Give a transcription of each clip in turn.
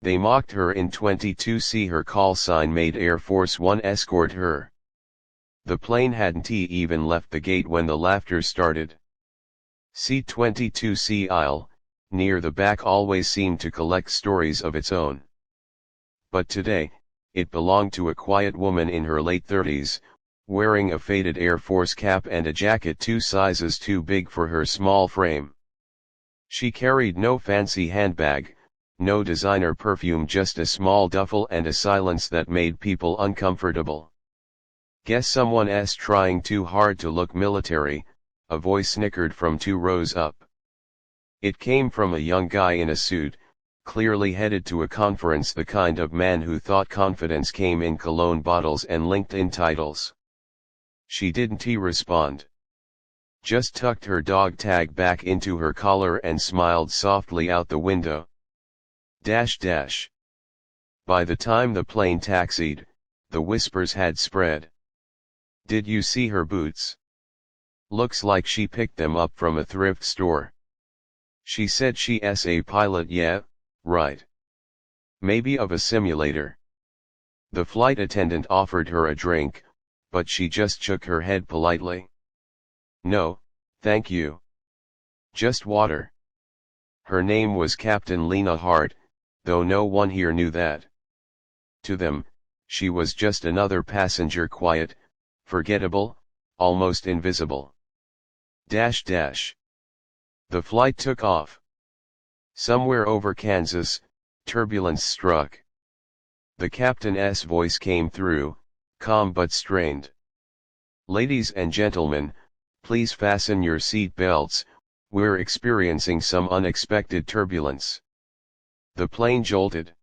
They mocked her in 22C. Her call sign made Air Force One escort her. The plane hadn't even left the gate when the laughter started. C-22C aisle, near the back, always seemed to collect stories of its own. But today, it belonged to a quiet woman in her late 30s, wearing a faded Air Force cap and a jacket 2 sizes too big for her small frame. She carried no fancy handbag, no designer perfume, just a small duffel and a silence that made people uncomfortable. "Guess someone's trying too hard to look military," a voice snickered from 2 rows up. It came from a young guy in a suit, clearly headed to a conference, the kind of man who thought confidence came in cologne bottles and LinkedIn titles. She didn't respond. Just tucked her dog tag back into her collar and smiled softly out the window. By the time the plane taxied, the whispers had spread. "Did you see her boots? Looks like she picked them up from a thrift store. She said she's a pilot, yeah, right. Maybe of a simulator." The flight attendant offered her a drink, but she just shook her head politely. "No, thank you. Just water." Her name was Captain Lena Hart, though no one here knew that. To them, she was just another passenger, quiet, forgettable, almost invisible. The flight took off. Somewhere over Kansas, turbulence struck. The captain's voice came through, calm but strained. "Ladies and gentlemen, please fasten your seat belts, we're experiencing some unexpected turbulence." The plane jolted.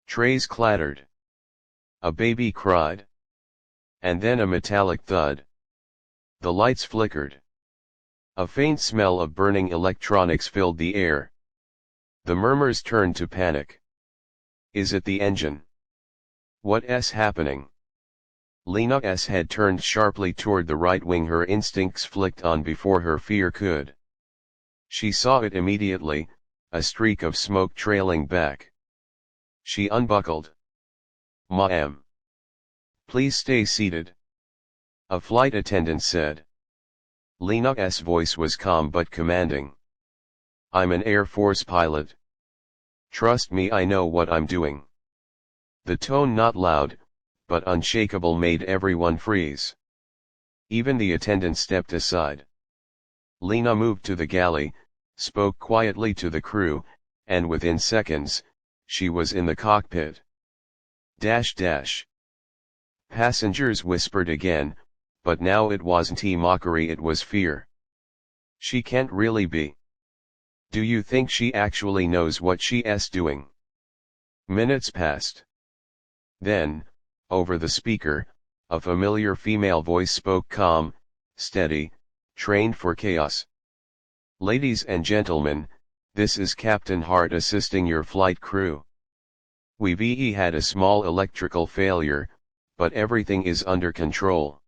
Trays clattered. A baby cried. And then a metallic thud. The lights flickered. A faint smell of burning electronics filled the air. The murmurs turned to panic. "Is it the engine? What's happening?" Lena's head turned sharply toward the right wing, her instincts flicked on before her fear could. She saw it immediately, a streak of smoke trailing back. She unbuckled. "Ma'am, please stay seated," a flight attendant said. Lena's voice was calm but commanding. "I'm an Air Force pilot. Trust me, I know what I'm doing." The tone, not loud, but unshakable, made everyone freeze. Even the attendant stepped aside. Lena moved to the galley, spoke quietly to the crew, and within seconds, she was in the cockpit. Passengers whispered again, but now it wasn't mockery, it was fear. "She can't really be. Do you think she actually knows what she's doing?" Minutes passed. Then, over the speaker, a familiar female voice spoke, calm, steady, trained for chaos. "Ladies and gentlemen, this is Captain Hart assisting your flight crew. We've had a small electrical failure, but everything is under control.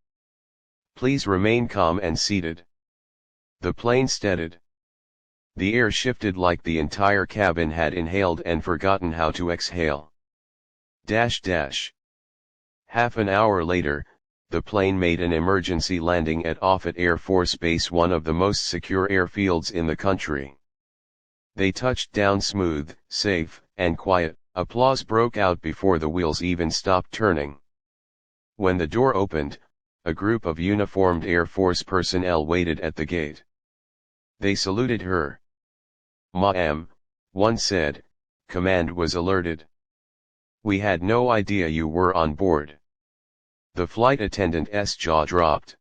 Please remain calm and seated." The plane steadied. The air shifted like the entire cabin had inhaled and forgotten how to exhale. Half an hour later, the plane made an emergency landing at Offutt Air Force Base, one of the most secure airfields in the country. They touched down smooth, safe, and quiet. Applause broke out before the wheels even stopped turning. When the door opened, a group of uniformed Air Force personnel waited at the gate. They saluted her. "Ma'am," one said, "command was alerted. We had no idea you were on board." The flight attendant's jaw dropped.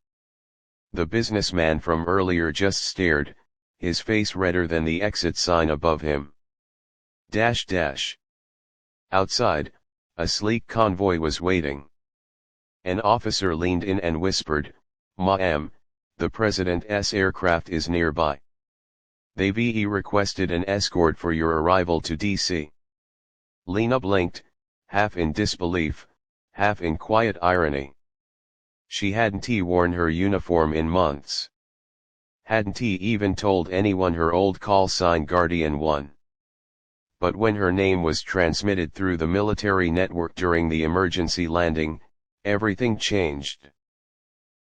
The businessman from earlier just stared, his face redder than the exit sign above him. Outside, a sleek convoy was waiting. An officer leaned in and whispered, "Ma'am, the president's aircraft is nearby. They've requested an escort for your arrival to D.C." Lena blinked, half in disbelief, half in quiet irony. She hadn't worn her uniform in months. Hadn't even told anyone her old call sign Guardian 1. but when her name was transmitted through the military network during the emergency landing, everything changed.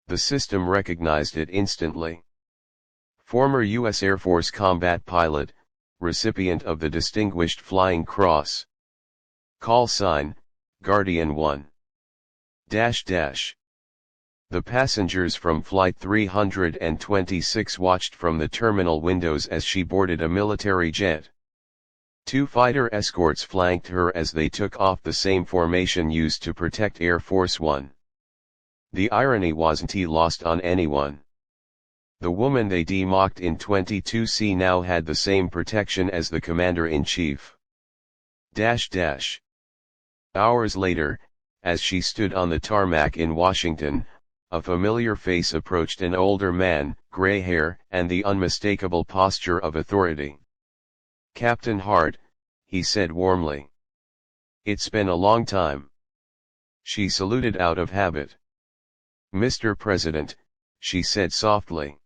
The system recognized it instantly. Former U.S. Air Force combat pilot, recipient of the Distinguished Flying Cross. Call sign, Guardian 1. The passengers from Flight 326 watched from the terminal windows as she boarded a military jet. 2 fighter escorts flanked her as they took off, the same formation used to protect Air Force One. The irony wasn't lost on anyone. The woman they democked in 22C now had the same protection as the commander-in-chief. Hours later, as she stood on the tarmac in Washington, a familiar face approached, an older man, gray hair, and the unmistakable posture of authority. "Captain Hart," he said warmly. "It's been a long time." She saluted out of habit. "Mr. President," she said softly.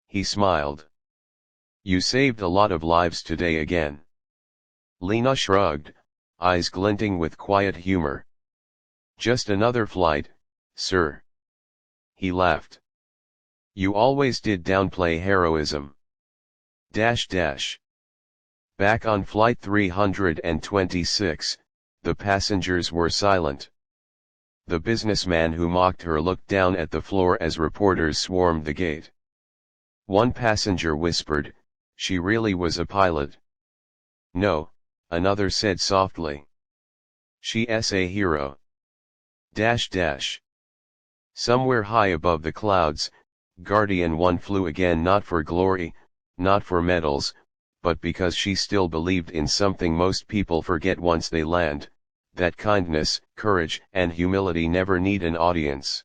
He smiled. "You saved a lot of lives today again." Lena shrugged, eyes glinting with quiet humor. "Just another flight, sir." He laughed. "You always did downplay heroism." Back on Flight 326, the passengers were silent. The businessman who mocked her looked down at the floor as reporters swarmed the gate. One passenger whispered, "She really was a pilot." "No," another said softly. "She's a hero." Somewhere high above the clouds, Guardian 1 flew again, not for glory, not for medals, but because she still believed in something most people forget once they land, that kindness, courage, and humility never need an audience.